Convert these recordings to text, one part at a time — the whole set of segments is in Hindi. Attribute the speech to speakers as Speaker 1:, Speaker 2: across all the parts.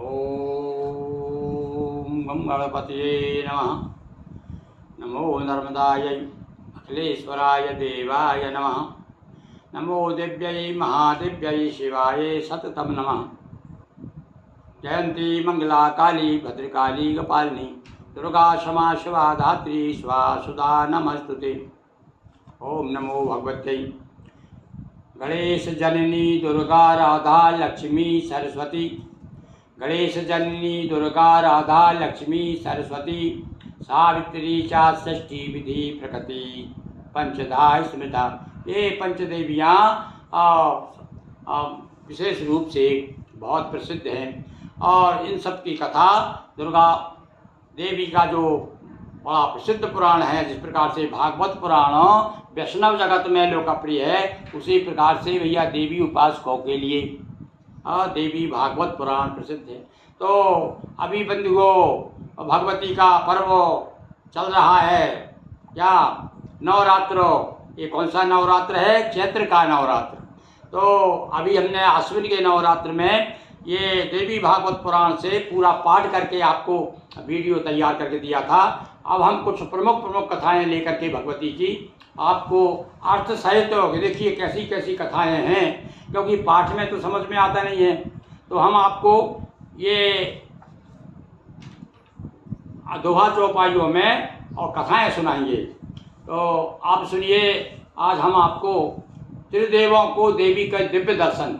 Speaker 1: ओम गं गणपतये नमः। नमो नर्मदायै अखिलेश्वराय देवाय नमः। नमो दिव्यै महादिव्यै शिवाय सततं नमः। जयंती मंगला काली भद्रकाली गोपालिनी दुर्गा क्षमा शिवा धात्री स्वासुदा नमस्तुते। ओम नमो भगवत्यै गणेश जननी दुर्गा राधा लक्ष्मी सरस्वती। गणेश जननी दुर्गा राधा लक्ष्मी सरस्वती सावित्री चा षष्ठी विधि प्रकृति पंचधा स्मृता। ये पंचदेवियाँ विशेष रूप से बहुत प्रसिद्ध हैं और इन सब की कथा दुर्गा देवी का जो बड़ा प्रसिद्ध पुराण है, जिस प्रकार से भागवत पुराण वैष्णव जगत में लोकप्रिय है, उसी प्रकार से भैया देवी उपासकों के लिए देवी भागवत पुराण प्रसिद्ध है। तो अभी बंधुओं भगवती का पर्व चल रहा है, क्या नवरात्र। ये कौन सा नवरात्र है? चैत्र का नवरात्र। तो अभी हमने अश्विन के नवरात्र में ये देवी भागवत पुराण से पूरा पाठ करके आपको वीडियो तैयार करके दिया था। अब हम कुछ प्रमुख कथाएं लेकर के भगवती की आपको अर्थ सहित देखिए कैसी कैसी कथाएं हैं, क्योंकि पाठ में तो समझ में आता नहीं है। तो हम आपको ये दोहा चौपाइयों में और कथाएं सुनाएंगे। तो आप सुनिए, आज हम आपको त्रिदेवों को देवी का दिव्य दर्शन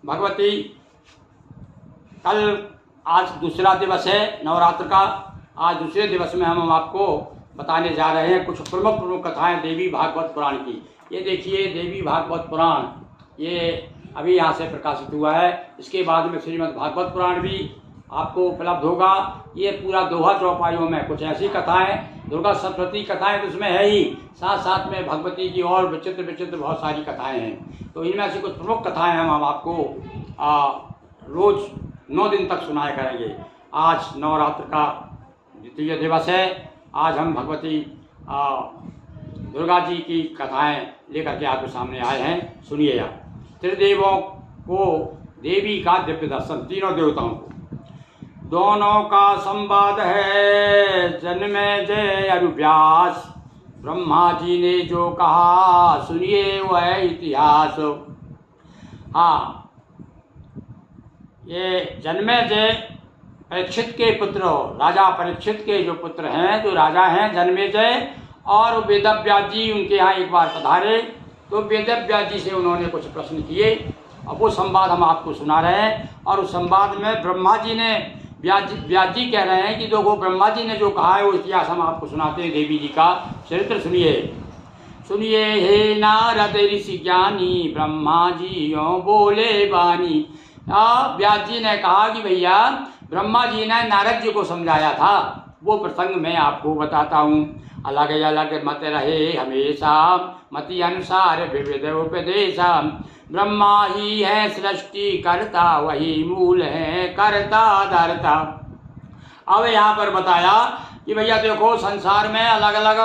Speaker 1: भगवती आज दूसरा दिवस है नवरात्र का। आज दूसरे दिवस में हम आपको बताने जा रहे हैं कुछ प्रमुख कथाएं देवी भागवत पुराण की। ये देखिए देवी भागवत पुराण ये अभी यहाँ से प्रकाशित हुआ है। इसके बाद में श्रीमद् भागवत पुराण भी आपको उपलब्ध होगा। ये पूरा दोहा चौपाइयों में कुछ ऐसी कथाएं, दुर्गा सप्तशती कथाएं तो उसमें है ही, साथ साथ में भगवती की और विचित्र बहुत सारी कथाएं हैं। तो इनमें से कुछ प्रमुख कथाएं हम आपको रोज 9 दिन तक सुनाया करेंगे। आज नवरात्र का द्वितीय दिवस है। आज हम भगवती दुर्गा जी की कथाएं लेकर के आपके सामने आए हैं। सुनिए आप। त्रिदेवों को देवी का दिव्य दर्शन, तीनों देवताओं को। दोनों का संवाद है जन्मेजय अरुव्यास। ब्रह्मा जी ने जो कहा सुनिए वह इतिहास। हाँ, ये जन्मेजय परीक्षित के पुत्र, राजा परीक्षित के जो पुत्र हैं, जो राजा हैं जन्मेजय, और वेदव्यास जी उनके यहाँ एक बार पधारे। तो वेदव्यास जी से उन्होंने कुछ प्रश्न किए और वो संवाद हम आपको सुना रहे हैं। और उस संवाद में ब्रह्मा जी ने व्यास जी कह रहे हैं कि देखो ब्रह्मा जी ने जो कहा है वो इतिहास हम आपको सुनाते हैं। देवी जी का चरित्र सुनिए। सुनिए हे नारद ऋषि ज्ञानी, ब्रह्मा जी यो बोले बानी। व्यास जी ने कहा कि भैया ब्रह्मा जी ने नारद जी को समझाया था, वो प्रसंग मैं आपको बताता हूँ। अलग अलग मत रहे हमेशा, मति अनुसार विविध उपदेशा। ब्रह्मा ही है सृष्टि करता, वही मूल है करता धरता। अब यहाँ पर बताया कि भैया देखो संसार में अलग अलग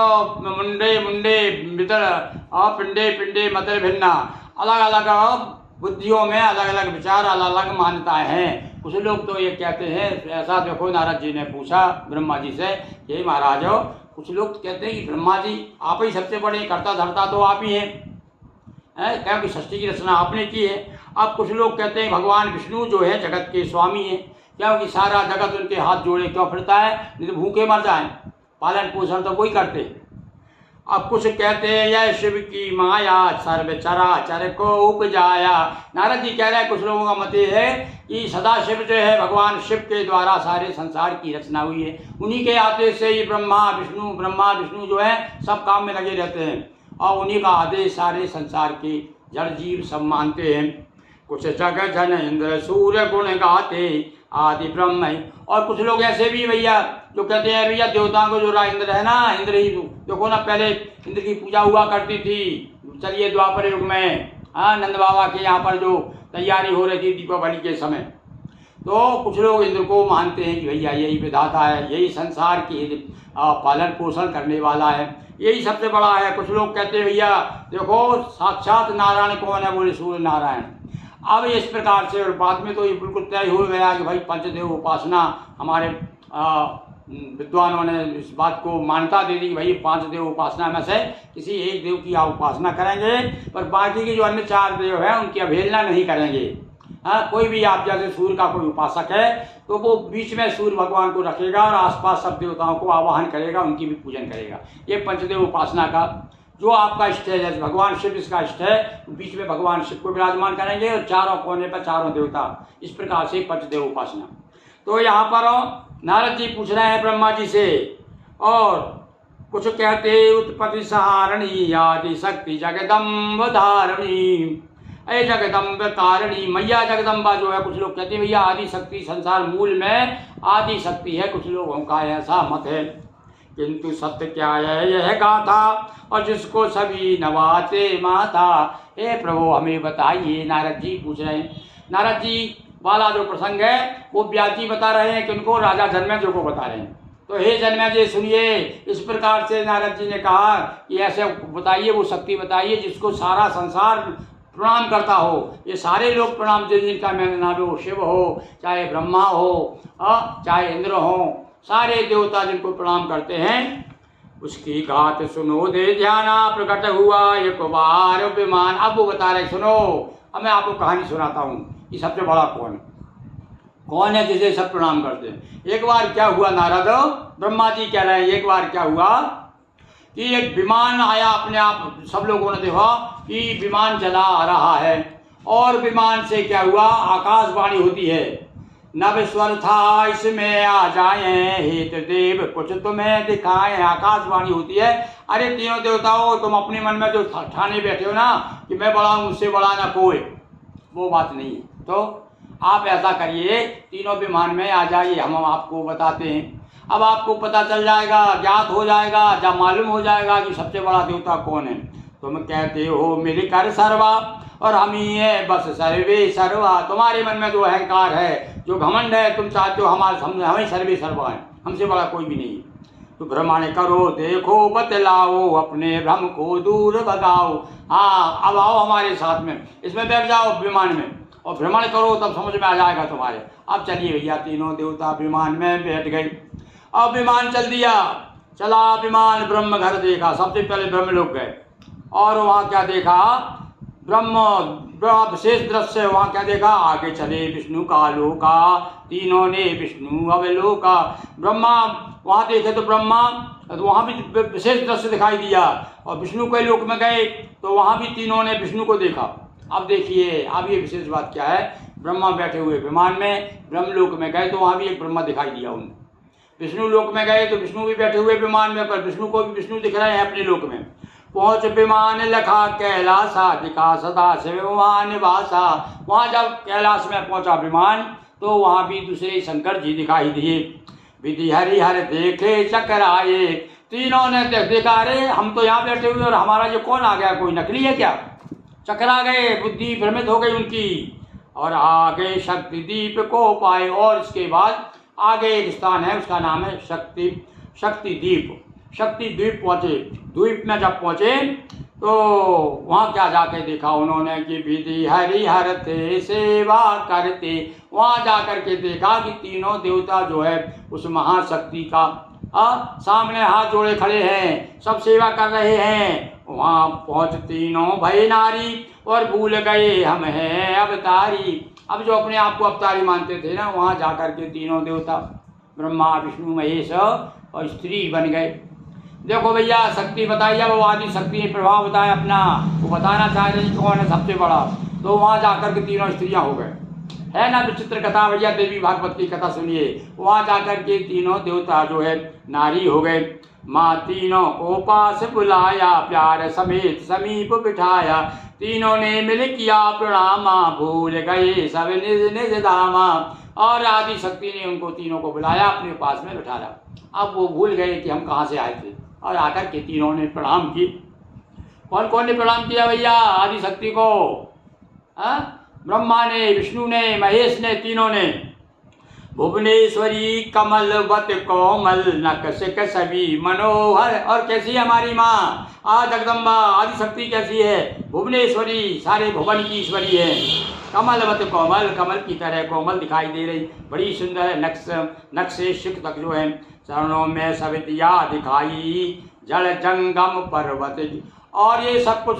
Speaker 1: मुंडे मित्र और पिंडे मतलब भिन्ना, अलग अलग बुद्धियों में अलग अलग विचार, अलग अलग मान्यताएं हैं। कुछ लोग तो ये कहते हैं, ऐसा देखो नारद जी ने पूछा ब्रह्मा जी से, ये महाराज हो, कुछ लोग कहते हैं कि ब्रह्मा जी आप ही सबसे बड़े, करता धरता तो आप ही हैं, क्योंकि सृष्टि की रचना आपने की है। अब कुछ लोग कहते हैं भगवान विष्णु जो है जगत के स्वामी हैं, क्योंकि सारा जगत उनके हाथ जोड़े क्यों फिरता है, नहीं तो भूखे मर जाएं, पालन पोषण तो कोई करते। अब कुछ कहते हैं यह शिव की माया, सर्व चराचर को उपजाया। नारद जी कह रहे हैं कुछ लोगों का मत ये है कि सदाशिव जो है भगवान शिव के द्वारा सारे संसार की रचना हुई है। उन्हीं के आदेश से ही ब्रह्मा विष्णु जो है सब काम में लगे रहते हैं और उन्हीं का आदेश सारे संसार के जड़ जीव सब मानते हैं। कुछ जग जन इंद्र सूर्य गुण गाते आदि ब्रह्म। और कुछ लोग ऐसे भी भैया जो कहते हैं भैया देवताओं को जो इंद्र है ना, इंद्र ही देखो ना, पहले इंद्र की पूजा हुआ करती थी। चलिए द्वापर युग में नंद बाबा के यहाँ पर जो तैयारी हो रही थी दीपावली के समय, तो कुछ लोग इंद्र को मानते हैं कि भैया यही विधाता है, यही संसार की पालन पोषण करने वाला है, यही सबसे बड़ा है। कुछ लोग कहते हैं भैया देखो साक्षात नारायण कौन है, बोले सूर्य नारायण। अब इस प्रकार से, और बाद में तो ये बिल्कुल तय हो गया कि भाई पंचदेव उपासना, हमारे विद्वानों ने इस बात को मान्यता दे दी कि भाई 5 देव उपासना में से किसी एक देव की आप उपासना करेंगे, पर बाकी के जो अन्य 4 देव हैं उनकी अवहेलना नहीं करेंगे। हाँ, कोई भी आप जैसे सूर्य का कोई उपासक है तो वो बीच में सूर्य भगवान को रखेगा और आसपास सब देवताओं को आवाहन करेगा, उनकी भी पूजन करेगा। ये पंचदेव उपासना का जो आपका इष्ट है, जैसे भगवान शिव इसका इष्ट है, बीच में भगवान शिव को विराजमान करेंगे और चारों कोने पर चारों देवता, इस प्रकार से पंचदेव उपासना। तो यहाँ पर नारद जी पूछ रहे हैं ब्रह्मा जी से, और कुछ कहते उत्पत्ति सहारणी आदि शक्ति जगदम्ब धारणी। अय जगदम्ब तारणी, मैया जगदम्बा जो है, कुछ लोग कहते हैं भैया आदि शक्ति, संसार मूल में आदि शक्ति है, कुछ लोगों का ऐसा मत है। किंतु सत्य क्या है यह गाथा, और जिसको सभी नवाते माता। हे प्रभु हमें बताइए, नारद जी पूछ रहे हैं। नारद जी वाला जो प्रसंग है वो व्यास जी बता रहे हैं कि उनको राजा जन्मेजय को बता रहे हैं। तो हे जन्मेजय सुनिए, इस प्रकार से नारद जी ने कहा कि ऐसे बताइए, वो शक्ति बताइए जिसको सारा संसार प्रणाम करता हो। ये सारे लोग प्रणाम, जिनका मैंने नाम हो, शिव हो, चाहे ब्रह्मा हो, चाहे इंद्र हो, सारे देवता जिनको प्रणाम करते हैं, उसकी गात सुनो दे ध्याना। प्रकट हुआ एक बार विमान। अब वो बता रहे, सुनो अब मैं आपको कहानी सुनाता हूँ कि सबसे बड़ा कौन है जिसे सब प्रणाम करते हैं। एक बार क्या हुआ नारद, ब्रह्मा जी कह रहे हैं, एक बार क्या हुआ कि एक विमान आया, अपने आप सब लोगों ने देखा कि विमान चला आ रहा है, और विमान से क्या हुआ, आकाशवाणी होती है, नभ स्वर था इसमें आ जाए, हित देव कुछ तुम्हें दिखाएं। आकाशवाणी होती है, अरे तीनों देवताओं तुम अपने मन में जो ठाने बैठे हो ना कि मैं बड़ा हूँ, मुझसे बड़ा ना कोई, वो बात नहीं है। तो आप ऐसा करिए, तीनों विमान में आ जाइए, हम आपको बताते हैं। अब आपको पता चल जाएगा, ज्ञात हो जाएगा, जब मालूम हो जाएगा कि सबसे बड़ा देवता कौन है। तुम कहते हो मिलकर सर्वा, और हम ही है बस सर्वे सर्वा। तुम्हारे मन में जो अहंकार है, जो घमंड है, तुम चाहते हो हमें सर्वे सर्वा है, हमसे बड़ा कोई भी नहीं। तो भ्रमण करो देखो बतलाओ, अपने भ्रम को दूर भगाओ। हाँ, अब आओ हमारे साथ में, इसमें बैठ जाओ विमान में और भ्रमण करो, तब समझ में आ जाएगा तुम्हारे। अब चलिए भैया, तीनों देवता विमान में बैठ गए। अब विमान चल दिया, चला विमान, ब्रह्म घर देखा। सबसे पहले ब्रह्म लोग गए, और वहाँ क्या देखा, ब्रह्म विशेष दृश्य। वहाँ क्या देखा, आगे चले विष्णु का लोका, तीनों ने विष्णु अवलोका। ब्रह्मा वहाँ देखे तो ब्रह्मा, तो वहाँ भी विशेष दृश्य दिखाई दिया, और विष्णु के लोक में गए तो वहाँ भी तीनों ने विष्णु को देखा। अब देखिए, अब ये विशेष बात क्या है, ब्रह्मा बैठे हुए विमान में, ब्रह्मलोक में गए तो वहाँ भी एक ब्रह्मा दिखाई दिया उनको। विष्णु लोक में गए तो विष्णु भी बैठे हुए विमान में, पर विष्णु को भी विष्णु दिख रहे हैं अपने लोक में। पहुँच विमान लखा कैलासा, दिखा सदा शिव वहाँ निवासा। वहाँ जब कैलाश में पहुँचा विमान तो वहाँ भी दूसरे शंकर जी दिखाई दिए। विधि हरिहर देखे चकराए, तीनों ने देखा, अरे हम तो यहाँ बैठे हुए और हमारा जो कौन आ गया, कोई नकली है क्या। चकरा गए, बुद्धि भ्रमित हो गई उनकी, और आगे शक्ति दीप को पाए। और इसके बाद आगे एक स्थान है, उसका नाम है शक्ति दीप। शक्ति द्वीप पहुँचे। द्वीप में जब पहुँचे तो वहाँ क्या जाके देखा उन्होंने कि विधि हरिहर थे सेवा करते। वहाँ जाकर के देखा कि तीनों देवता जो है उस महाशक्ति का सामने हाथ जोड़े खड़े हैं, सब सेवा कर रहे हैं। वहाँ पहुँच तीनों भय नारी, और भूल गए हम हैं अवतारी। अब जो अपने आप को अवतारी मानते थे ना, वहाँ जाकर के तीनों देवता ब्रह्मा विष्णु महेश और स्त्री बन गए। देखो भैया, शक्ति बताई, अब वो आदि शक्ति ने प्रभाव बताया अपना, वो बताना चाह रही कौन है सबसे बड़ा। तो वहाँ जाकर के तीनों स्त्रियाँ हो गए, है ना विचित्र कथा भैया। देवी भागवत की कथा सुनिए। वहाँ जाकर के तीनों देवता जो है नारी हो गए। माँ तीनों को पास बुलाया, प्यार समेत समीप बिठाया। तीनों ने मिल किया प्रणामा, भूल गए सब निज निज धामा। और आदि शक्ति ने उनको तीनों को बुलाया, अपने पास में बिठाया। अब वो भूल गए कि हम कहाँ से आए थे, और आकर के तीनों ने प्रणाम किए। कौन कौन ने प्रणाम किया भैया आदि शक्ति को? ब्रह्मा ने, विष्णु ने, महेश ने, तीनों ने। भुवनेश्वरी कमलवत कोमल, नकसिक सभी मनोहर। और कैसी है हमारी माँ जगदम्बा आदि शक्ति, कैसी है? भुवनेश्वरी, सारे भुवन की ईश्वरी है। कमलवत कोमल, कमल की तरह कोमल दिखाई दे रही, बड़ी सुंदर है। नक्शे शिख तक जो है चरणों में सब दिया दिखाई, जल जंगम पर्वत। और ये सब कुछ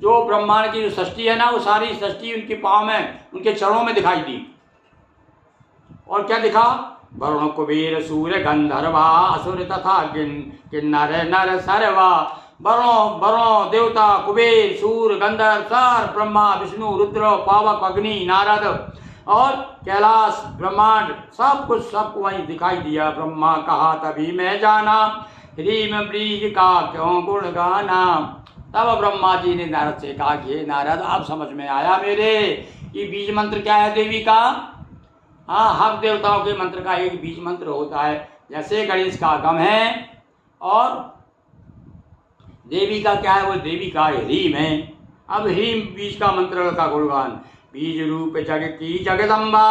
Speaker 1: जो ब्रह्मांड की जो सृष्टि है ना, वो सारी सृष्टि उनके पाँव में, उनके चरणों में दिखाई दी। और क्या दिखा? वरुण कुबेर सूर्य गंधर्वा असुर तथा किन्नर नर सर्वा। वरुण देवता, कुबेर, सूर्य, गंधर्व, सर, ब्रह्मा, विष्णु, रुद्र, पावक, अग्नि, नारद और कैलाश, ब्रह्मांड, सब कुछ सबको वहीं दिखाई दिया। ब्रह्मा कहा तभी मैं जाना, ह्रीम ब्रीज का क्यों गुण गाना। तब ब्रह्मा जी ने नारद से कहा कि नारद, अब समझ में आया मेरे कि बीज मंत्र क्या है देवी का। हाँ, हर देवताओं के मंत्र का एक बीज मंत्र होता है। जैसे गणेश का गम है और देवी का क्या है, वो देवी का ह्रीम है। अब ह्रीम बीज का मंत्र का गुणगान। बीज रूप जग की जगदम्बा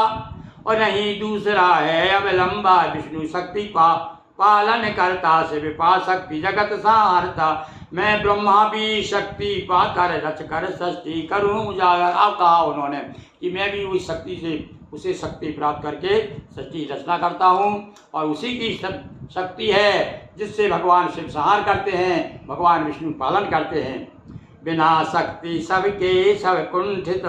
Speaker 1: और नहीं दूसरा है अब लंबा। विष्णु शक्ति पालन करता, शिव पा शक्ति जगत सहारता। मैं ब्रह्मा भी शक्ति पाकर रच कर सृष्टि करूं उजागर। अब कहा उन्होंने कि मैं भी उस शक्ति से, उसे शक्ति प्राप्त करके सृष्टि रचना करता हूँ। और उसी की शक्ति है जिससे भगवान शिव संहार करते हैं, भगवान विष्णु पालन करते हैं। बिना शक्ति सबके सब कुंठित,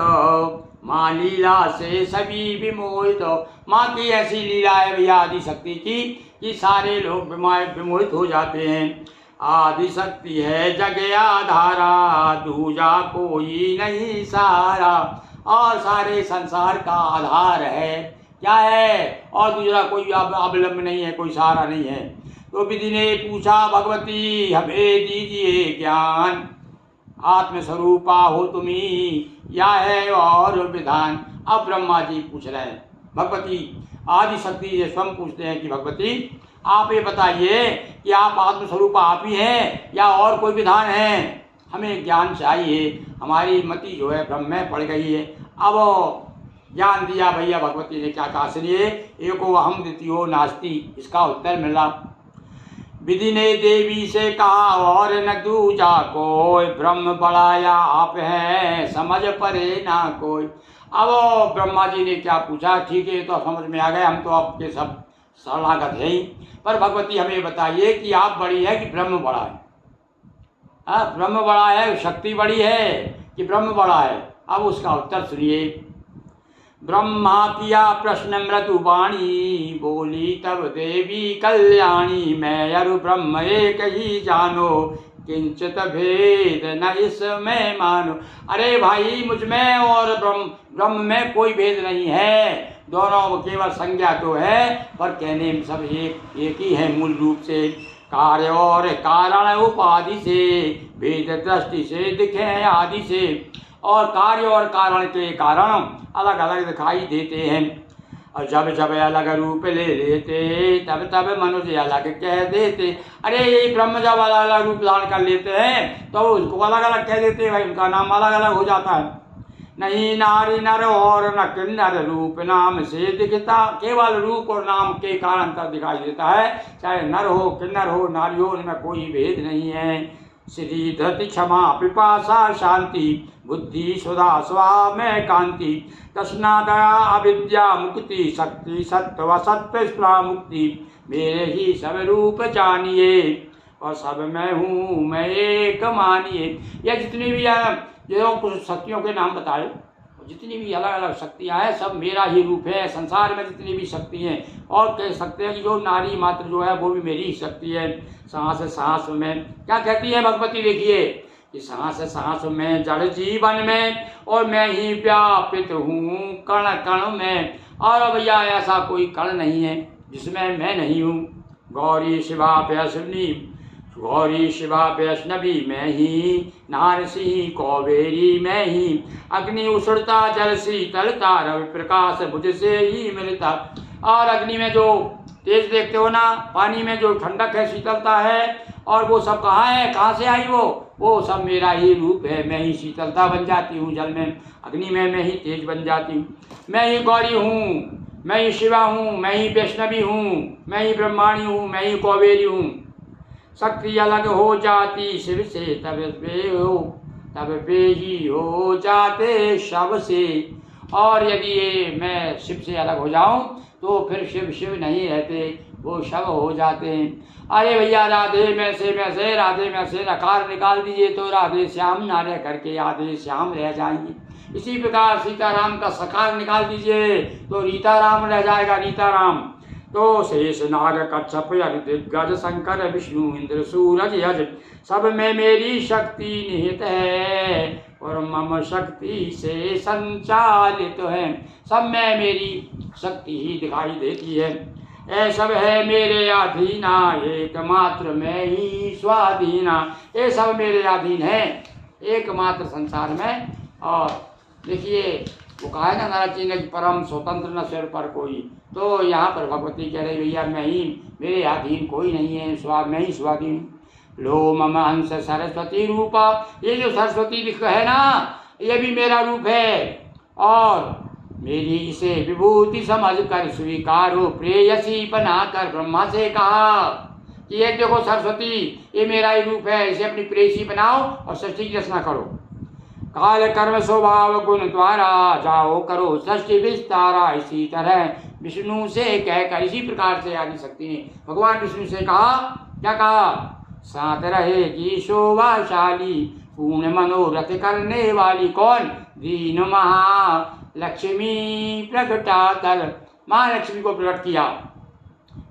Speaker 1: माँ लीला से सभी विमोहित। माँ की ऐसी लीला है भैया आदि शक्ति की कि सारे लोग विमोहित हो जाते हैं। आदि शक्ति है जग आधारा, दूजा कोई नहीं सारा। और सारे संसार का आधार है, क्या है, और दूसरा कोई अवलंब नहीं है, कोई सहारा नहीं है। तो विधि ने पूछा भगवती हमें दीजिए ज्ञान, आत्मस्वरूपा हो तुम्ही या है और विधान। अब ब्रह्मा जी पूछ रहे हैं, भगवती आदि शक्ति ये स्वयं पूछते हैं कि भगवती आप ये बताइए कि आप आत्मस्वरूपा आप ही हैं या और कोई विधान है। हमें ज्ञान चाहिए, हमारी मति जो है भ्रम में पड़ गई है। अब ज्ञान दिया भैया भगवती ने क्या कहा सुनिए। एको अहम द्वितीयो नास्ति, इसका उत्तर मिला। विधि ने देवी से कहा और न दूजा कोई, ब्रह्म बड़ाया आप हैं समझ परे ना कोई। अब ब्रह्मा जी ने क्या पूछा, ठीक है तो समझ में आ गए, हम तो आपके सब शरणागत हैं ही, पर भगवती हमें बताइए कि आप बड़ी है कि ब्रह्म बड़ा है। हाँ, ब्रह्म बड़ा है, शक्ति बड़ी है कि ब्रह्म बड़ा है। अब उसका उत्तर सुनिए। ब्रह्मा किया प्रश्न मृदु वाणी, बोली तब देवी कल्याणी। मैं अरु ब्रह्म एक ही जानो, किंचित भेद न इसमें मानो। अरे भाई, मुझ में और ब्रह्म में कोई भेद नहीं है, दोनों केवल संज्ञा तो है, पर कहने में सब एक ही है मूल रूप से। कार्य और कारण उपाधि से, भेद दृष्टि से दिखे आदि से। और कार्य और कारण के कारण अलग अलग दिखाई देते हैं। और जब जब अलग रूप ले लेते, तब तब मनुष्य अलग कह देते। अरे ये ब्रह्म जब अलग अलग रूप धारण कर लेते हैं तो उसको अलग अलग कह देते हैं भाई, उनका नाम अलग अलग हो जाता है। नहीं नारी नर और न किन्नर, रूप नाम से दिखता। केवल रूप और नाम के कारण तब दिखाई देता है, चाहे नर हो किन्नर हो नारी हो, इनमें कोई भेद नहीं है। श्री धृति क्षमा पिपासा शांति, बुद्धि सुधा स्वा में कांति। तृष्णा दया अविद्या मुक्ति, शक्ति सत्व सत्व स्पृहा मुक्ति। मेरे ही सब रूप जानिए और सब मैं हूँ मैं एक मानिए। यह जितनी भी जो कुछ शक्तियों के नाम बताए, जितनी भी अलग अलग शक्तियाँ हैं सब मेरा ही रूप है। संसार में जितनी भी शक्ति हैं, और कह सकते हैं कि जो नारी मात्र जो है वो भी मेरी ही शक्ति है। सांस सांस में क्या कहती है भगवती, देखिए कि सांस सांस में जड़ जीवन में, और मैं ही व्यापित हूँ कण कण में। और भैया ऐसा कोई कण नहीं है जिसमें मैं नहीं हूँ। गौरी शिवा वैष्णवी, गौरी शिवा वैष्णवी मैं ही, नारसी कौबेरी मैं ही। अग्नि उछड़ता जल शीतलता, रवि प्रकाश मुझसे ही मिलता। और अग्नि में जो तेज देखते हो ना, पानी में जो ठंडक है शीतलता है, और वो सब कहाँ है, कहाँ से आई वो सब मेरा ही रूप है। मैं ही शीतलता बन जाती हूँ जल में, अग्नि में मैं ही तेज बन जाती हूँ। मैं ही गौरी हूँ, मैं ही शिवा हूँ, मैं ही वैष्णवी हूँ, मैं ही ब्रह्माणी हूँ, मैं ही कौबेरी हूँ। शक्ति अलग हो जाती शिव से, तब वे ही हो जाते शव से। और यदि ये मैं शिव से अलग हो जाऊं तो फिर शिव शिव नहीं रहते, वो शव हो जाते हैं। अरे भैया राधे में से राधे में से नकार निकाल दीजिए तो राधे श्याम ना रह करके आधे श्याम रह जाएंगे। इसी प्रकार सीताराम का सकार निकाल दीजिए तो रीताराम रह जाएगा, रीताराम। तो शेष नाग कच्छप दिग्गज शंकर विष्णु इंद्र सूरज यज सब में मेरी शक्ति निहित है और मम शक्ति से संचालित है। सब में मेरी शक्ति ही दिखाई देती है। ये सब है मेरे अधीना, एकमात्र मैं ही स्वाधीना। ये सब मेरे अधीन है एकमात्र संसार में। और देखिए वो कहा है ना नारद जी ने, परम स्वतंत्र न सिर पर कोई। तो यहाँ पर भगवती कह रही भैया मैं ही, मेरे अधीन कोई नहीं है, मैं ही स्वाधीन। लो मम हंस सरस्वती रूपा, ये जो सरस्वती लिख है ना ये भी मेरा रूप है। और मेरी इसे विभूति समझ कर स्वीकारो प्रेयसी बनाकर ब्रह्मा से कहा कि ये देखो सरस्वती ये मेरा ही रूप है, इसे अपनी प्रेयसी बनाओ और सृष्टि की रचना करो। काल कर्म स्वभाव गुण द्वारा जाओ करो सृष्टि विस्तारा। इसी तरह विष्णु से कहकर, इसी प्रकार से आदि शक्ति ने भगवान विष्णु से कहा, क्या कहा, साथ रहेगी शोभाशाली पूर्ण मनोरथ करने वाली। कौन, दीन महालक्ष्मी प्रकटा कर, महालक्ष्मी को प्रकट किया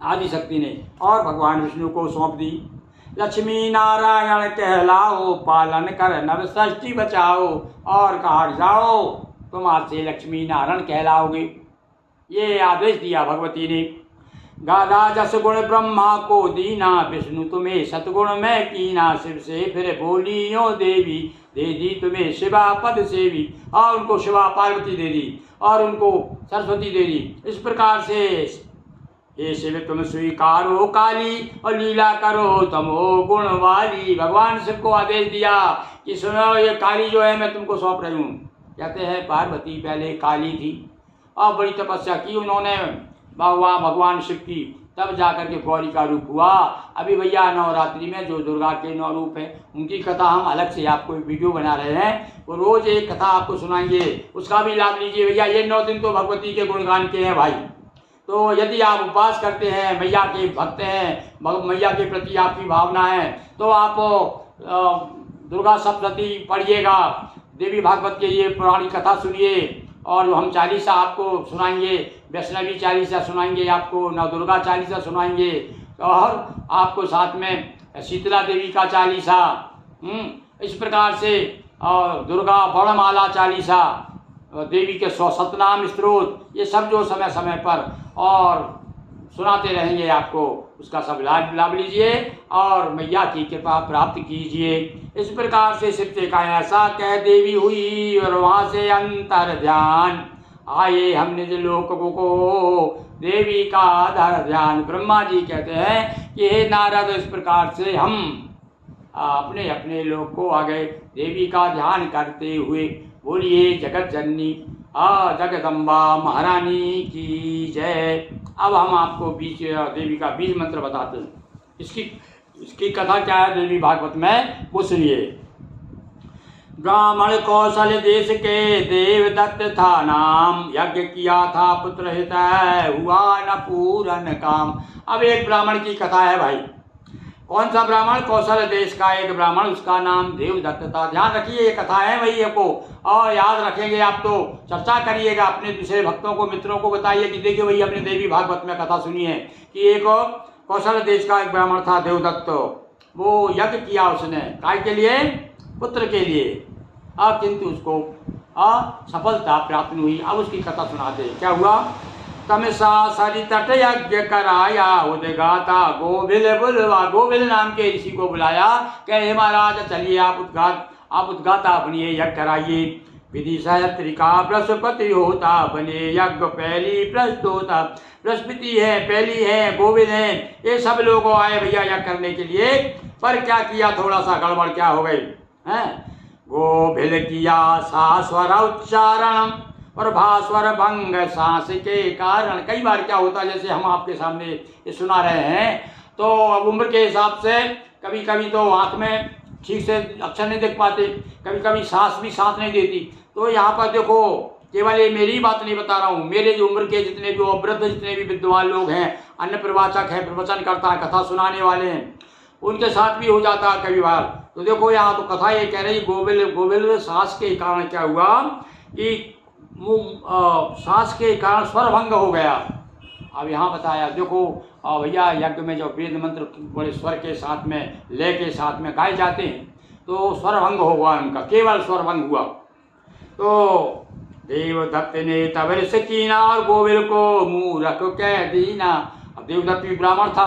Speaker 1: आदि शक्ति ने और भगवान विष्णु को सौंप दी। लक्ष्मी नारायण कहलाओ पालन कर नव सृष्टि बचाओ। और कहा जाओ तुम आज से लक्ष्मी नारायण कहलाओगे, ये आदेश दिया भगवती ने। गाधा जस गुण ब्रह्मा को दीना विष्णु तुम्हें सतगुण में कीना। शिव से फिर बोली यो देवी दे दी तुम्हें शिवा पद सेवी। और उनको शिवा पार्वती दे दी और उनको सरस्वती दे दी। इस प्रकार से ये शिव तुम स्वीकारो काली और लीला करो तमो गुण वाली। भगवान शिव को आदेश दिया कि सुनो ये काली जो है मैं तुमको सौंप रही हूँ। कहते हैं पार्वती पहले काली थी और बड़ी तपस्या की उन्होंने भगवान शिव की, तब जाकर के गौरी का रूप हुआ। अभी भैया नवरात्रि में जो दुर्गा के 9 रूप हैं उनकी कथा हम अलग से आपको वीडियो बना रहे हैं, वो रोज़ एक कथा आपको सुनाएंगे, उसका भी लाभ लीजिए भैया। ये 9 दिन तो भगवती के गुणगान के हैं भाई। तो यदि आप उपवास करते हैं, मैया के भक्त हैं, मैया के प्रति आपकी भावना है, तो आप दुर्गा सप्तशती पढ़िएगा, देवी भागवत के ये पुरानी कथा सुनिए। और हम चालीसा आपको सुनाएंगे, वैष्णवी चालीसा सुनाएंगे आपको, नव दुर्गा चालीसा सुनाएंगे और आपको साथ में शीतला देवी का चालीसा, इस प्रकार से दुर्गा वर्णमाला चालीसा, देवी के 100 सतनाम स्त्रोत, ये सब जो समय समय पर और सुनाते रहेंगे आपको, उसका सब लाभ लीजिए और मैया की कृपा प्राप्त कीजिए। इस प्रकार से शिव से का ऐसा कह देवी हुई और वहाँ से अंतर ध्यान आए हम निज लोक को देवी का आधार ध्यान। ब्रह्मा जी कहते हैं कि हे नारद, इस प्रकार से हम अपने अपने लोक को आ गए देवी का ध्यान करते हुए। बोलिए जगत जननी जगदम्बा महारानी की जय। अब हम आपको देवी का बीज मंत्र बताते हैं। इसकी कथा क्या है देवी भागवत में, वो सुनिए। ब्राह्मण कौशल देश के देवदत्त था नाम, यज्ञ किया था पुत्र हित हुआ न पूरन काम। अब एक ब्राह्मण की कथा है भाई। कौन सा ब्राह्मण? कौशल देश का एक ब्राह्मण, उसका नाम देवदत्त था। ध्यान रखिए ये कथा है भैया को, और याद रखेंगे आप तो चर्चा करिएगा, अपने दूसरे भक्तों को मित्रों को बताइए कि देखिए भैया अपने देवी भागवत में कथा सुनिए कि एक कौशल देश का एक ब्राह्मण था देवदत्त। वो यज्ञ किया उसने, काय के लिए? पुत्र के लिए। अब किंतु उसको सफलता प्राप्त हुई। अब उसकी कथा सुनाते क्या हुआ। तमसा सरि तट यज्ञ कराया उदगाता गोभिल बुलवा। गोभिल नाम के ऋषि को बुलाया, कहे महाराज चलिए आप उद्गाता बनिए, यज्ञ कराइए। विधि सहस्त्रिका बृहस्पति होता, बने यज्ञ पहली प्रस्तोता। बृहस्पति है, पहली है, गोविंद है, ये सब लोग आए भैया यज्ञ करने के लिए। पर क्या किया, थोड़ा सा गड़बड़ क्या हो गई है। गोभिल किया सास्वर उच्चारण और भास्वर भंग सांस के कारण। कई बार क्या होता है, जैसे हम आपके सामने ये सुना रहे हैं, तो अब उम्र के हिसाब से कभी कभी तो आँख में ठीक से अक्षर नहीं देख पाते, कभी कभी सांस भी साथ नहीं देती। तो यहाँ पर देखो केवल ये मेरी बात नहीं बता रहा हूँ, मेरे जो उम्र के जितने भी वृद्ध जितने भी विद्वान लोग हैं, अन्य प्रवाचक हैं, प्रवचन करता है, कथा सुनाने वाले हैं, उनके साथ भी हो जाता है कई बार। तो देखो यहाँ तो कथा ये कह रही, गोविल सांस के कारण क्या हुआ कि सांस के कारण स्वरभंग हो गया। अब यहाँ बताया देखो भैया, यज्ञ में जो वेद मंत्र बड़े स्वर के साथ में, लय के साथ में गाए जाते हैं, तो स्वरभंग होगा उनका, केवल स्वरभंग हुआ। तो देवदत्त ने तबरस कीना और गोविल को मूरख कह दीना। अब देवदत्त भी ब्राह्मण था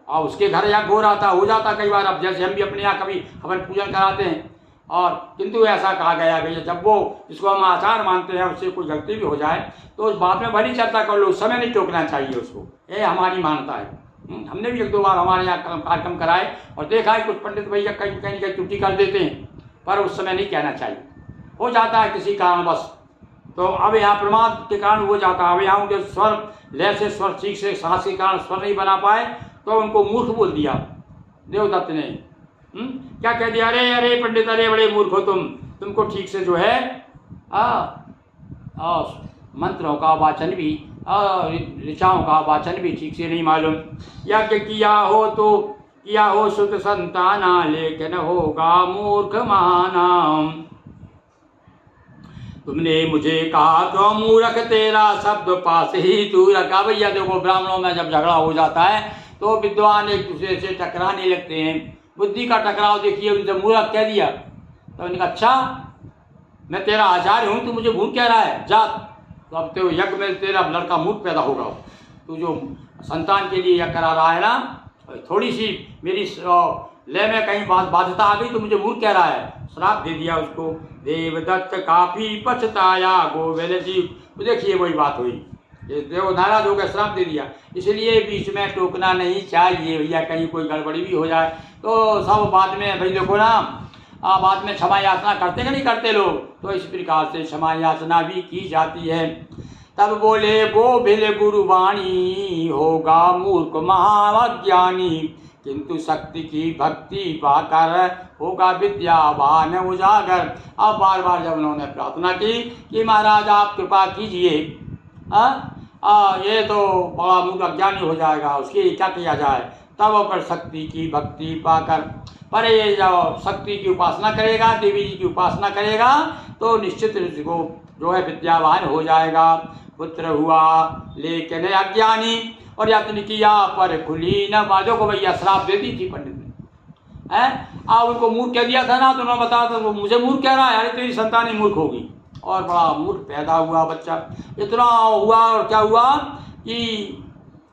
Speaker 1: और उसके घर यज्ञ हो रहा था, हो जाता कई बार। अब जैसे हम भी अपने यहाँ कभी हवन पूजन कराते हैं, और किंतु ऐसा कहा गया कि जब वो जिसको हम आचार मानते हैं उससे कोई गलती भी हो जाए तो उस बात में भली चर्चा कर लो, उस समय नहीं टोकना चाहिए उसको, ये हमारी मान्यता है। हमने भी एक दो बार हमारे यहाँ कार्यक्रम कराए और देखा है कुछ पंडित भैया कहीं कहीं कहीं त्रुटि कर देते हैं, पर उस समय नहीं कहना चाहिए, हो जाता है किसी कारणवश। तो अब यहाँ प्रमाद के कारण हो जाता है। अब यहाँ उनके स्वर लय से स्वर ठीक से सांस के कारण स्वर नहीं बना पाए तो उनको मूर्ख बोल दिया देवदत्त ने। क्या कह दिया, अरे अरे पंडित, अरे बड़े मूर्ख हो तुमको ठीक से जो है मंत्रों का वाचन भी, ऋचाओं का वाचन भी ठीक से नहीं मालूम। यज्ञ किया हो तो किया हो सुत संताना, लेकिन होगा मूर्ख महानाम। तुमने मुझे कहा तो मूर्ख, तेरा शब्द पास ही तू रखा। भैया देखो, ब्राह्मणों में जब झगड़ा हो जाता है तो विद्वान एक दूसरे से टकराने लगते हैं, बुद्धि का टकराव देखिए, उनसे मूर्ख कह दिया तो उन्होंने कहा अच्छा मैं तेरा आचार्य हूँ, तू मुझे मूर्ख कह रहा है, जा। तो अब तो यज्ञ में तेरा लड़का मूर्ख पैदा होगा, तू जो संतान के लिए यज्ञ करा रहा है ना, थोड़ी सी मेरी लय में कहीं बाध्यता आ गई तो मुझे मूर्ख कह रहा है, श्राप दे दिया उसको। देवदत्त काफी पछताया गोविल जी। तो देखिए वही बात हुई, देव नाराज हो गया, श्राप दे दिया। इसलिए बीच में टोकना नहीं चाहिए भैया, कहीं कोई गड़बड़ी भी हो जाए तो सब बाद में भाई देखो ना, बाद में क्षमा याचना करते कि नहीं करते लोग, तो इस प्रकार से क्षमा याचना भी की जाती है। तब बोले गोविल गुरुवाणी, होगा मूर्ख महाज्ञानी, किंतु शक्ति की भक्ति पाकर होगा विद्यावान उजागर। अब बार बार जब उन्होंने प्रार्थना की कि महाराज आप कृपा कीजिए, ये तो बड़ा मूर्ख अज्ञानी हो जाएगा, उसके क्या किया जाए। तब पर शक्ति की भक्ति पाकर, पर ये जब शक्ति की उपासना करेगा, देवी जी की उपासना करेगा तो निश्चित उसको जो है विद्यावान हो जाएगा। पुत्र हुआ लेकिन अज्ञानी, और यत्न किया पर खुली न बाजो को। भैया श्राप दे दी थी पंडित ने, अब उनको मूर्ख कह दिया था ना, तो उन्होंने बताया तो मुझे मूर्ख कह रहा है, अरे तेरी संतान ही मूर्ख होगी, और बड़ा मूर्ख पैदा हुआ बच्चा। इतना हुआ और क्या हुआ कि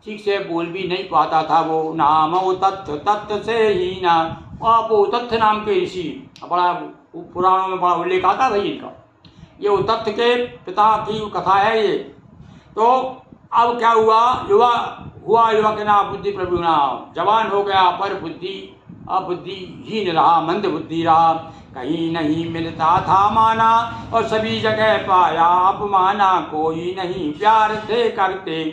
Speaker 1: ठीक से बोल भी नहीं पाता था वो। नाम वो तथ्य से ही ना, आप वो तथ्य नाम के ऋषि, बड़ा पुराणों में बड़ा उल्लेख आता भाई इनका, ये वो तथ्य के पिता की कथा है ये। तो अब क्या हुआ, युवक ना बुद्धि प्रभु ना, जवान हो गया पर बुद्धि बुद्धिहीन रहा, मंद बुद्धि रहा, कहीं नहीं मिलता था माना, और सभी जगह पाया अपमाना, कोई नहीं प्यार थे करते,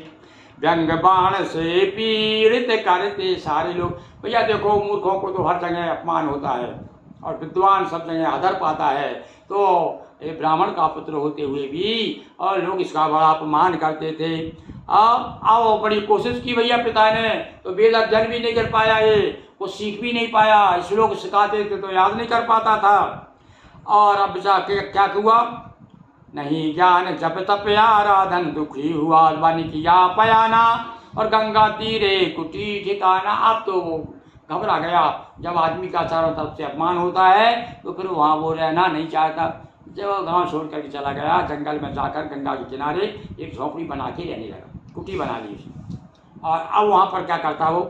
Speaker 1: व्यंग बाण से पीड़ित करते सारे लोग। भैया देखो, मूर्खों को तो हर जगह अपमान होता है और विद्वान सब जगह आदर पाता है, तो ये ब्राह्मण का पुत्र होते हुए भी और लोग इसका बड़ा अपमान करते थे। अब बड़ी कोशिश की भैया पिता ने, तो वेद अध्ययन भी नहीं कर पाया, ये कुछ सीख भी नहीं पाया, श्लोक सिखाते थे तो याद नहीं कर पाता था। और अब जाके क्या हुआ, नहीं ज्ञान जप तप आराधन, दुखी हुआ वानी किया पयाना, और गंगा तीरे कुटी ठिकाना। अब तो वो घबरा गया, जब आदमी का चारों तरफ से अपमान होता है तो फिर वहाँ वो रहना नहीं चाहता। जब गांव छोड़ करके चला गया, जंगल में जाकर गंगा के किनारे एक झोपड़ी बना के रहने लगा, कुटी बना ली उसने। और अब वहाँ पर क्या करता वो,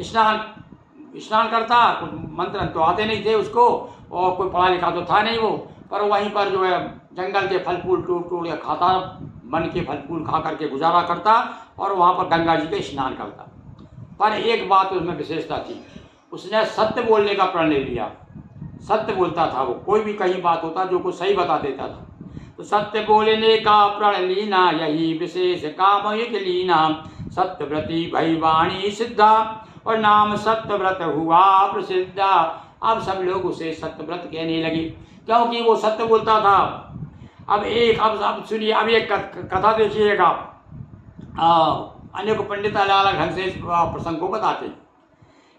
Speaker 1: स्नान करता, कुछ मंत्र तो आते नहीं थे उसको, और कोई पढ़ा लिखा तो था नहीं वो, पर वहीं पर जो है जंगल के फल फूल टूट के खाता, बन के फल फूल खा करके गुजारा करता, और वहाँ पर गंगा जी के स्नान करता। पर एक बात उसमें विशेषता थी, उसने सत्य बोलने का प्रण ले लिया, सत्य बोलता था वो, कोई भी कहीं बात होता जो कुछ सही बता देता था। तो सत्य बोलने का प्रण लीना, यही विशेष काम एक लीना, सत्यव्रती भई वाणी सिद्धा, और नाम सत्यव्रत हुआ प्रसिद्धा। अब सब लोग उसे सत्यव्रत कहने लगे, क्योंकि वो सत्य बोलता था। अब सुनिए, अब एक कथा देखिएगा। अनेक पंडित अलग अलग ढंग से इस प्रसंग को बताते हैं।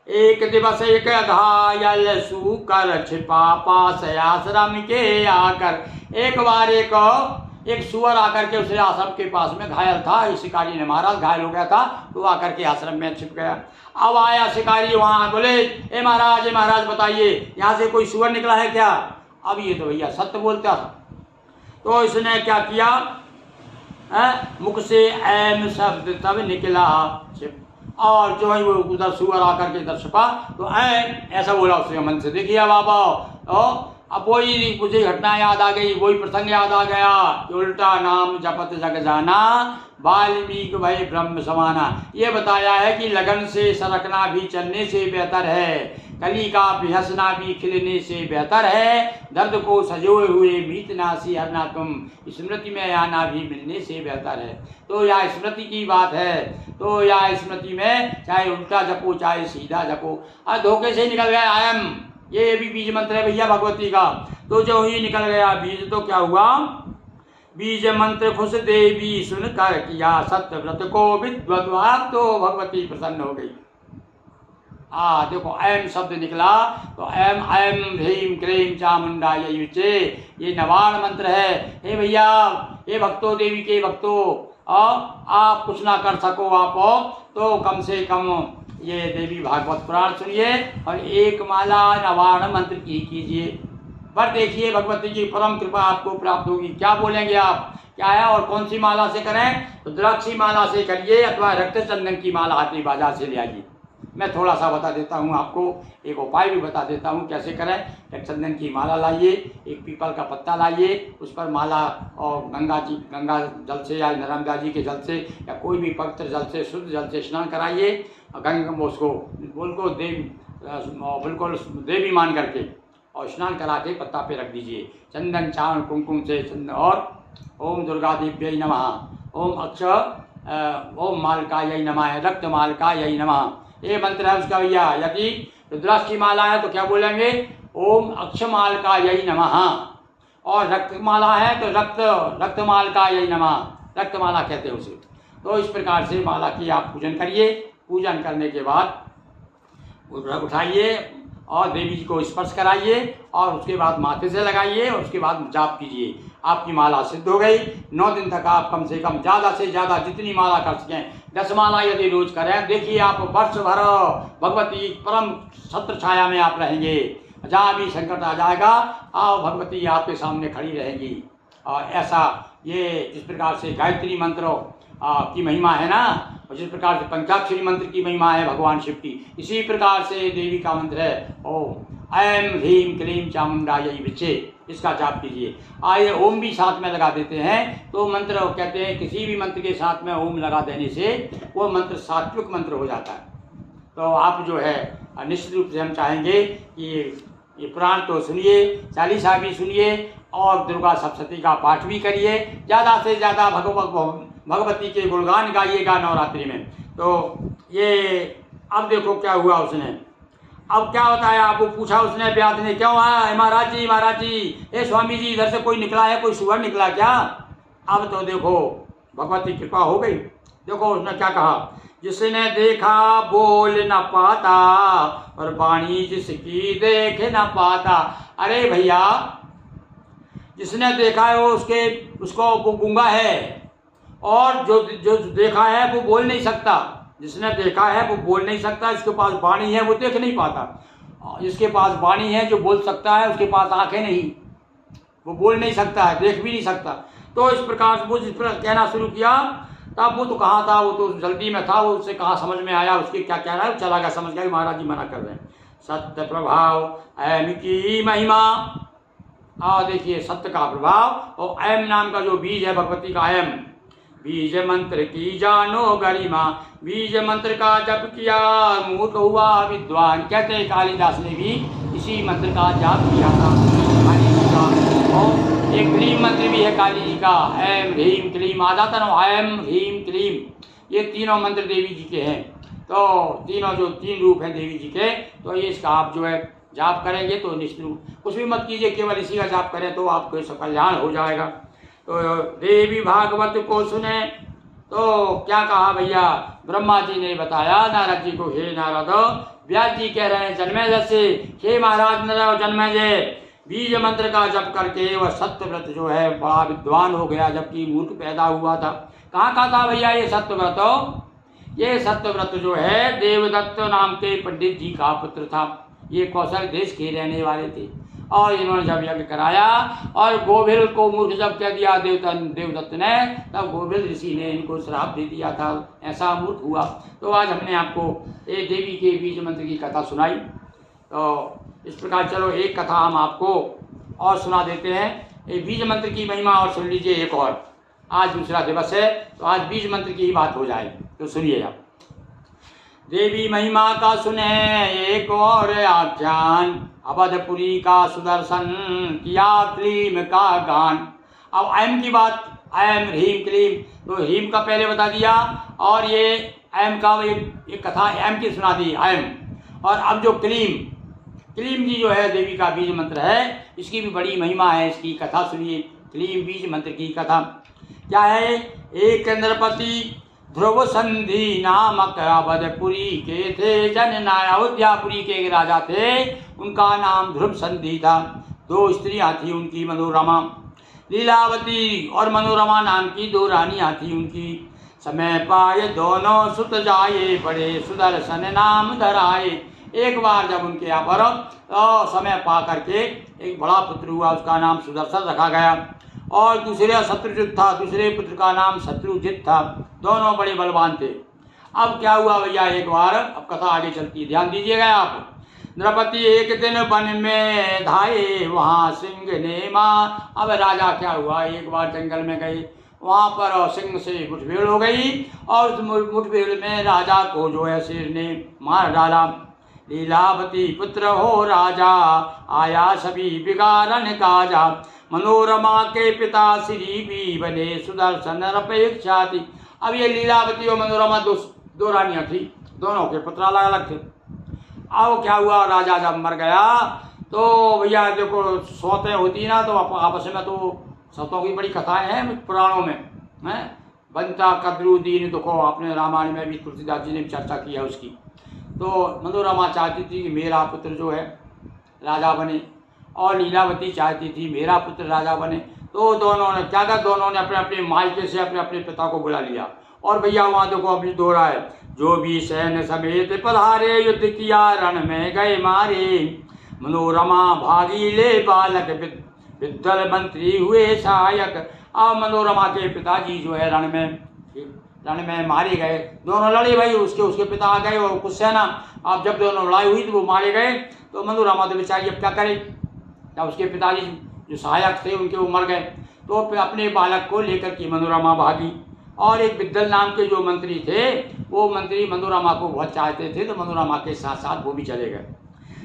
Speaker 1: एक दिवस एक घायल सूकर छिपा पास आश्रम के आकर। एक बार एक सुअर आकर के उसने आश्रम के पास में घायल था, इस शिकारी ने मारा, घायल हो गया था, तो आकर के आश्रम में छिप गया। अब आया शिकारी वहाँ, बोले ए महाराज बताइए यहाँ से कोई सुअर निकला है क्या? अब ये तो भैया सत्य बोलता था, तो इसने क्या किया, मुख से ऐम शब्द तब निकला, और जो है वो उधर सुअर आकर के इधर छुपा तो ऐसा बोला उसने मन से। देखिए बाबा, अब वही मुझे घटना याद आ गई, वही प्रसंग याद आ गया कि उल्टा नाम जपत जग जाना, वाल्मीकि भय ब्रह्म समाना। ये बताया है कि लगन से सरकना भी चलने से बेहतर है, कली का भी हंसना भी खिलने से बेहतर है, दर्द को सजोए हुए मीत नासी हरना तुम, स्मृति में आना भी मिलने से बेहतर है। तो यह स्मृति की बात है, तो यह स्मृति में चाहे उल्टा जपो चाहे सीधा जपो। धोखे से निकल गया आयम, ये भी बीज मंत्र है भैया भगवती का। तो जो ही निकल गया बीज, तो क्या हुआ, बीज मंत्र खुश देवी सुन कर किया सत्य व्रत को विद्वद्वार, तो भगवती प्रसन्न हो गई। देखो ऐम शब्द निकला, तो ऐम ऐम ह्रीम क्लीम चामुंडा युचे, ये नवाण मंत्र है। हे भैया, हे भक्तों, देवी के भक्तों, आप कुछ ना कर सको आप, तो कम से कम ये देवी भागवत पुराण सुनिए और एक माला नवाण मंत्र की कीजिए, पर देखिए भगवती की परम कृपा आपको प्राप्त होगी। क्या बोलेंगे आप, क्या है और कौन सी माला से करें? तो द्राक्षी माला से करिए अथवा रक्त चंदन की माला हाथी बाजार से ले आइए। मैं थोड़ा सा बता देता हूँ आपको, एक उपाय भी बता देता हूँ कैसे करें। रक्त चंदन की माला लाइए, एक पीपल का पत्ता लाइए, उस पर माला और गंगा जल से या नर्मदा जी के जल से या कोई भी पवित्र जल से, शुद्ध जल से स्नान कराइए। गंगा उसको बिल्कुल देवी मान करके और स्नान करा के पत्ता पे रख दीजिए, चंदन चावल कुमकुम से चंदन। और ओम दुर्गा देव्यै नमः, ओम मालकायै नमः, रक्त मालकायै नमः, ये मंत्र है उसका भैया। यदि रुद्राक्ष की माला है तो क्या बोलेंगे, ओम अक्षमालकायै नमः, और रक्तमाला है तो रक्तमालकायै नमः, रक्तमाला कहते हैं उसे। तो इस प्रकार से माला की आप पूजन करिए। पूजन करने के बाद उठाइए और देवी जी को स्पर्श कराइए और उसके बाद माथे से लगाइए और उसके बाद जाप कीजिए। आपकी माला सिद्ध हो गई। 9 दिन तक आप कम से कम ज़्यादा से ज़्यादा जितनी माला कर सकें, 10 माला यदि रोज करें, देखिए आप वर्ष भर भगवती परम छत्र छाया में आप रहेंगे। जहाँ भी संकट आ जाएगा, भगवती आपके सामने खड़ी रहेंगी। और ऐसा ये जिस प्रकार से गायत्री मंत्र की महिमा है ना, और जिस प्रकार से पंचाक्षरी मंत्र की महिमा है भगवान शिव की, इसी प्रकार से देवी का मंत्र है ओम ऐम ह्रीम क्लीम चामुंडायै विचे। इसका जाप कीजिए। आइए ओम भी साथ में लगा देते हैं। तो मंत्र कहते हैं किसी भी मंत्र के साथ में ओम लगा देने से वो मंत्र सात्विक मंत्र हो जाता है। तो आप जो है निश्चित रूप से हम चाहेंगे कि ये पुराण तो सुनिए, चालीसा भी सुनिए और दुर्गा सप्तशती का पाठ भी करिए। ज़्यादा से ज़्यादा भगवती के गुणगान गाइएगा नवरात्रि में। तो ये अब देखो क्या हुआ उसने, अब क्या बताया आपको, पूछा उसने व्यास ने, क्यों आया महाराज जी, ए स्वामी जी इधर से कोई निकला है, कोई सुअर निकला क्या? अब तो देखो भगवती कृपा हो गई। देखो उसने क्या कहा, जिसने देखा बोल न पाता और वाणी जिसकी देख न पाता। अरे भैया, जिसने देखा है उसको वो गूंगा है, और जो देखा है वो बोल नहीं सकता। जिसने देखा है वो बोल नहीं सकता, इसके पास वाणी है वो देख नहीं पाता। इसके पास वाणी है जो बोल सकता है, उसके पास आंखें नहीं, वो बोल नहीं सकता है, देख भी नहीं सकता। तो इस प्रकार से वो जिस प्रकार कहना शुरू किया, तब वो तो कहाँ था, वो तो जल्दी में था, वो उससे कहाँ समझ में आया उसके क्या कह रहा है, चला गया, समझ गया महाराज जी मना कर रहे हैं। सत्य प्रभाव ऐम की महिमा। देखिए सत्य का प्रभाव और ऐम नाम का जो बीज है भगवती का ऐम, बीज मंत्र की जानो गरिमा, बीज मंत्र का जप किया मूर्ख हुआ विद्वान। कहते हैं कालिदास ने भी इसी मंत्र का जाप किया था काली जी का। और एक क्लीम मंत्र भी है काली जी का, ऐम ह्रीम क्लीम। आ जाता ना, ऐम ह्रीम क्लीम, ये तीनों मंत्र देवी जी के हैं। तो तीनों जो 3 रूप हैं देवी जी के, तो ये इसका आप जो है जाप करेंगे तो निश्चित रूप कुछ भी मत कीजिए, केवल इसी का जाप करें तो आपको इसका कल्याण हो जाएगा। तो देवी भागवत को सुने तो क्या कहा भैया, ब्रह्मा जी ने बताया नारद जी को, हे नारद, व्यास जी कह रहे हैं जन्मेजय से, हे महाराज जन्मेजय, बीज मंत्र का जप करके वह सत्यव्रत जो है बड़ा विद्वान हो गया, जबकि मूर्ख पैदा हुआ था। कहाँ का था भैया ये सत्यव्रत? ये सत्यव्रत जो है देवदत्त नाम के पंडित जी का पुत्र था। ये कौशल देश के रहने वाले थे और इन्होंने जब यज्ञ कराया और गोभिल को मूर्ख जब कह दिया देवदत्त ने, तब गोभिल ऋषि ने इनको श्राप दे दिया था, ऐसा मूर्ख हुआ। तो आज हमने आपको एक देवी के बीज मंत्र की कथा सुनाई। तो इस प्रकार चलो एक कथा हम आपको और सुना देते हैं, ये बीज मंत्र की महिमा और सुन लीजिए एक और। आज दूसरा दिवस है तो आज बीज मंत्र की ही बात हो जाए, तो सुनिए आप। देवी महिमा का सुने एक और आख्यान, अवधपुरी का सुदर्शन किया क्लीम का गान। अब ऐम की बात, ऐम ह्रीम क्लीम, तो ह्रीम का पहले बता दिया और ये ऐम का एक कथा ऐम की सुना दी ऐम। और अब जो क्लीम, क्लीम जी जो है देवी का बीज मंत्र है, इसकी भी बड़ी महिमा है, इसकी कथा सुनिए। क्लीम बीज मंत्र की कथा क्या है? एक नृपति ध्रुव संधि नामक अवधपुरी के थे जनना। अयोध्यापुरी के एक राजा थे, उनका नाम ध्रुव संधि था। दो स्त्रियां थी उनकी, मनोरमा लीलावती और मनोरमा नाम की दो रानियां थी उनकी। समय पाए दोनों सुत जाए, बड़े सुदर्शन नाम धराए। एक बार जब उनके यहाँ पर तो समय पा करके एक बड़ा पुत्र हुआ, उसका नाम सुदर्शन रखा गया। और दूसरे शत्रुजित था, दूसरे पुत्र का नाम शत्रुजित था। दोनों बड़े बलवान थे। अब क्या हुआ भैया, एक बार, अब कथा आगे चलती है, ध्यान दीजिएगा आप। नृपति एक दिन वन में धाये, वहाँ सिंह ने माँ। अब राजा क्या हुआ, एक बार जंगल में गए, वहाँ पर सिंह से मुठभेड़ हो गई और उस मुठभेड़ में राजा को जो है शेर ने मार डाला। लीलावती पुत्र हो राजा, आया सभी बिगाड़न काजा। मनोरमा के पिता श्री भी बने, सुदर्शन अपेक्षा थी। अब ये लीलावती और मनोरमा दो रानियां थी, दोनों के पुत्र अलग अलग थे। अब क्या हुआ, राजा जब मर गया तो भैया देखो सौतें होती ना, तो आपस में तो सौतों की बड़ी कथाएं हैं पुराणों में, हैं। बनता कद्रू दीन दुखो, आपने रामायण में भी तुलसीदास जी ने चर्चा की है उसकी। तो मनोरमा चाहती थी कि मेरा पुत्र जो है राजा बने, और लीलावती चाहती थी मेरा पुत्र राजा बने। तो दोनों ने क्या कहा, दोनों ने अपने अपने मायके से अपने अपने पिता को बुला लिया। और भैया वहाँ देखो अभी दो रहा है, जो भी सैन्य समेत पधारे, युद्ध किया रण में गए मारे। मनोरमा भागी ले बालक, विद्वल मंत्री हुए सहायक। अब मनोरमा के पिताजी जो है रण में मारे गए। दोनों लड़े भाई, उसके पिता आ गए और कुछ सेना। अब जब दोनों लड़ाई हुई तो वो मारे गए। तो मनोरमा तो बेचारी अब क्या करे, या उसके पिताजी जो सहायक थे उनके वो मर गए। तो अपने बालक को लेकर के मनोरमा भागी। और एक विद्वल नाम के जो मंत्री थे, वो मंत्री मनोरमा को बहुत चाहते थे, तो मनोरमा के साथ साथ वो भी चले गए।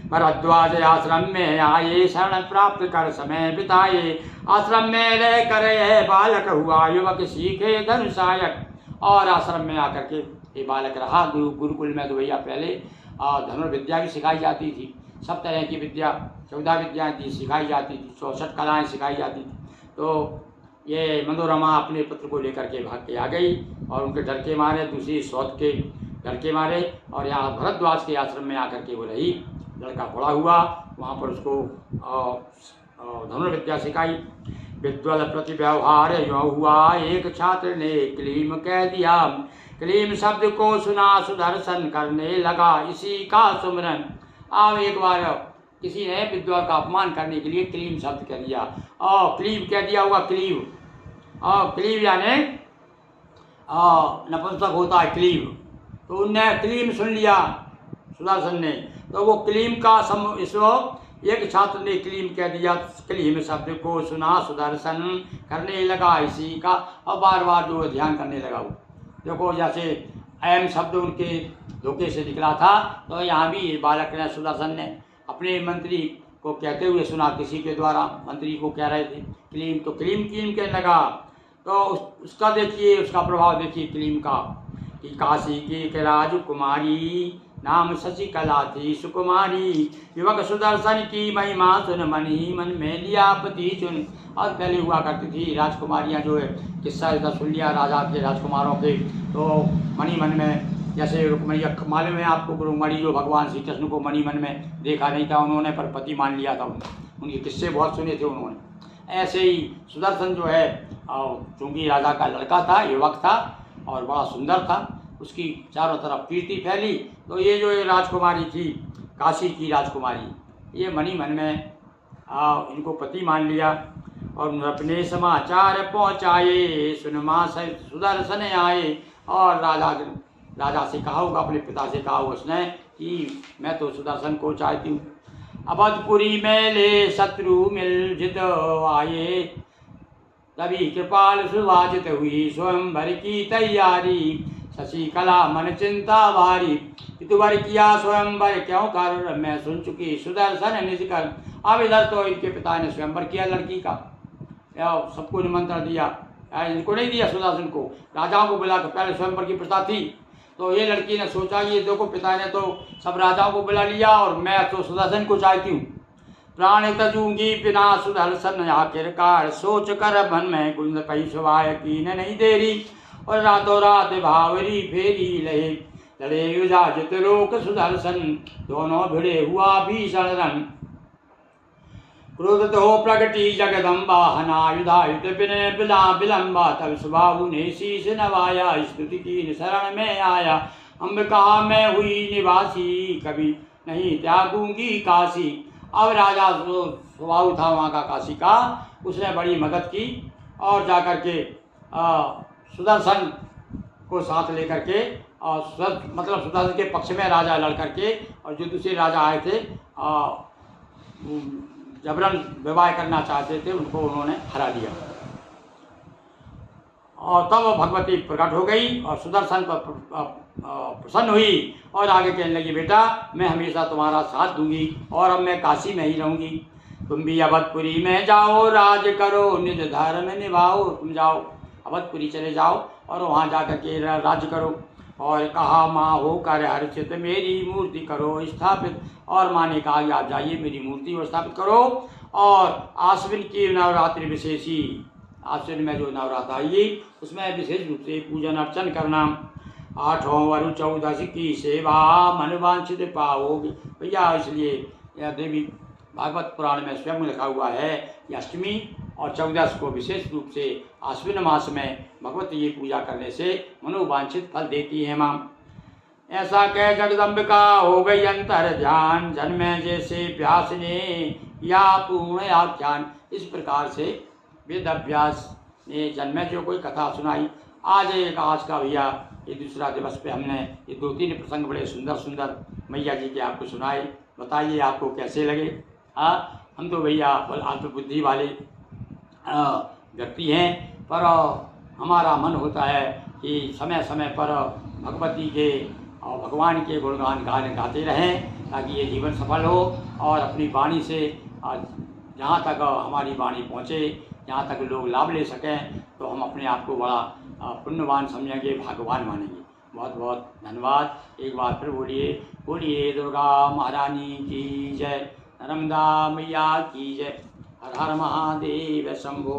Speaker 1: भरद्वाज आश्रम में आए, शरण प्राप्त कर समय बिताए। आश्रम में रह कर यह बालक हुआ, युवक सीखे धनुषायक। और आश्रम में आकर के ये बालक रहा। गुरुकुल में तो भैया पहले धनुर्विद्या भी सिखाई जाती थी, सब तरह की विद्या, 14 विद्याएँ थी सिखाई जाती थी, 64 कलाएँ सिखाई जाती थी। तो ये मनोरमा अपने पुत्र को लेकर के भाग के आ गई और उनके डर के मारे, दूसरी सौत के डर के मारे, और यहाँ भरद्वाज के आश्रम में आकर के वो रही। लड़का बड़ा हुआ, वहाँ पर उसको धनुर्विद्या सिखाई। विद्वल प्रति व्यवहार यो हुआ, एक छात्र ने क्लीम कह दिया। क्लीम शब्द को सुना सुदर्शन करने लगा, इसी का सुमरन। अब एक बार किसी ने विद्वान का अपमान करने के लिए क्लीम शब्द कह दिया, और क्लीम कह दिया हुआ, क्लीव। और क्लीव यानी नपुंसक होता है क्लीव। तो उनने क्लीम सुन लिया सुदर्शन ने, तो वो क्लीम का एक छात्र ने क्लीम कह दिया। क्लीम शब्द को सुना सुदर्शन करने लगा, इसी का। और बार बार जो ध्यान करने लगा वो देखो, जैसे ऐम शब्द उनके धोखे से निकला था, तो यहाँ भी बालक ने सुदर्शन ने अपने मंत्री को कहते हुए सुना, किसी के द्वारा मंत्री को कह रहे थे क्लीम, तो क्लीम कहने लगा। तो उसका देखिए, उसका प्रभाव देखिए क्लीम का, कि काशी की राजकुमारी नाम शशिकला थी सुकुमारी, युवक सुदर्शन की महिमा सुन, मन ही मन में लिया पति चुन। और पहले हुआ करती थी राजकुमारियाँ, जो है किस्सा इतना सुन लिया राजा के राजकुमारों के, तो मनी मन में, जैसे रुक्मणी, मालूम है आपको, रुक्मणी जो भगवान श्री कृष्ण को मनी मन में देखा नहीं था उन्होंने, पर पति मान लिया था उनके किस्से बहुत सुने थे उन्होंने। ऐसे ही सुदर्शन जो है, चूँकि राजा का लड़का था, युवक था और बड़ा सुंदर था, उसकी चारों तरफ कीर्ति फैली। तो ये जो राजकुमारी थी, काशी की राजकुमारी, ये मनी मन में इनको पति मान लिया और अपने समाचार पहुँचाए, सुन माँ सहित सुदर्शन आए। और राजा से कहा होगा, अपने पिता से कहा उसने कि मैं तो सुदर्शन को चाहती हूँ। अवधपुरी में ले शत्रु मिल जित आए, तभी कृपाल सुभाजित हुई स्वयंवर की तैयारी। शशिकला मन चिंता भारी, पितुवर किया स्वयंवर क्यों कर, मैं सुन चुकी सुदर्शन निज कर। अब इधर तो इनके पिता ने स्वयंवर किया लड़की का, सबको निमंत्रण दिया, इनको नहीं दिया सुदर्शन को, राजाओं को बुला कर। पहले स्वयंवर की प्रथा थी, तो ये लड़की ने सोचा ये देखो पिता ने तो सब राजाओं को बुला लिया और मैं तो सुदर्शन को चाहती हूँ। प्राण तजूंगी बिना सुदर्शन आखिरकार, सोच कर मन में गुंज पई सुभाय कीन नहीं देरी। और रातों रात भावरी फेरी लहे, लड़े युजाजित लोक सुदर्शन, दोनों भिड़े हुआ भीषण रण। क्रोधित हो प्रगटी जगदम्बा, हनायुधायुध विनय बिला विलंबा। तब सुबाहु ने शीश नवाया, स्तुति की शरण में आया। अंबिका मैं हुई निवासी, कभी नहीं त्यागूंगी काशी। अब राजा जो सुबाहु था वहाँ का, काशी का, उसने बड़ी मदद की और जाकर के सुदर्शन को साथ लेकर के, और मतलब सुदर्शन के पक्ष में राजा लड़ करके, और जो दूसरे राजा आए थे जबरन विवाह करना चाहते थे, उनको उन्होंने हरा दिया। और तब भगवती प्रकट हो गई और सुदर्शन पर प्रसन्न हुई और आगे कहने लगी, बेटा मैं हमेशा तुम्हारा साथ दूंगी और अब मैं काशी में ही रहूंगी। तुम भी अवधपुरी में जाओ, राज करो निज धर्म निभाओ। तुम जाओ अवधपुरी चले जाओ और वहाँ जाकर के राज्य करो। और कहा माँ होकर हर्षित, मेरी मूर्ति करो स्थापित। और माँ ने कहा आप जाइए मेरी मूर्ति को स्थापित करो। और आश्विन की नवरात्रि विशेषी, आश्विन में जो नवरात्र आई उसमें विशेष रूप से पूजन अर्चन करना। 8वें वरु 14 की सेवा, मन वांछित पाओगे। भैया इसलिए यह देवी भागवत पुराण में स्वयं लिखा हुआ है कि अष्टमी और 14 को विशेष रूप से आश्विन मास में भगवती ये पूजा करने से मनोवांछित फल देती है माँ। ऐसा कह जगदम्बिका हो गई अंतर ध्यान, जन्मे जैसे व्यास ने या पूर्ण आख्यान। इस प्रकार से वेद अभ्यास ने जन्मे जो कोई कथा सुनाई। आज का भैया ये दूसरा दिवस पे हमने ये 2-3 प्रसंग बड़े सुंदर सुंदर मैया जी के आपको सुनाए। बताइए आपको कैसे लगे। हम तो भैया अल्पबुद्धि वाले व्यक्ति हैं, पर हमारा मन होता है कि समय समय पर भगवती के और भगवान के गुणगान गाते रहें, ताकि ये जीवन सफल हो और अपनी वाणी से जहाँ तक हमारी वाणी पहुँचे, जहाँ तक लोग लाभ ले सकें, तो हम अपने आप को बड़ा पुण्यवान समझेंगे, भाग्यवान मानेंगे। बहुत बहुत धन्यवाद। एक बार फिर बोलिए दुर्गा महारानी की जय, नर्मदा मैया की जय। हर हर महादेव शंभो।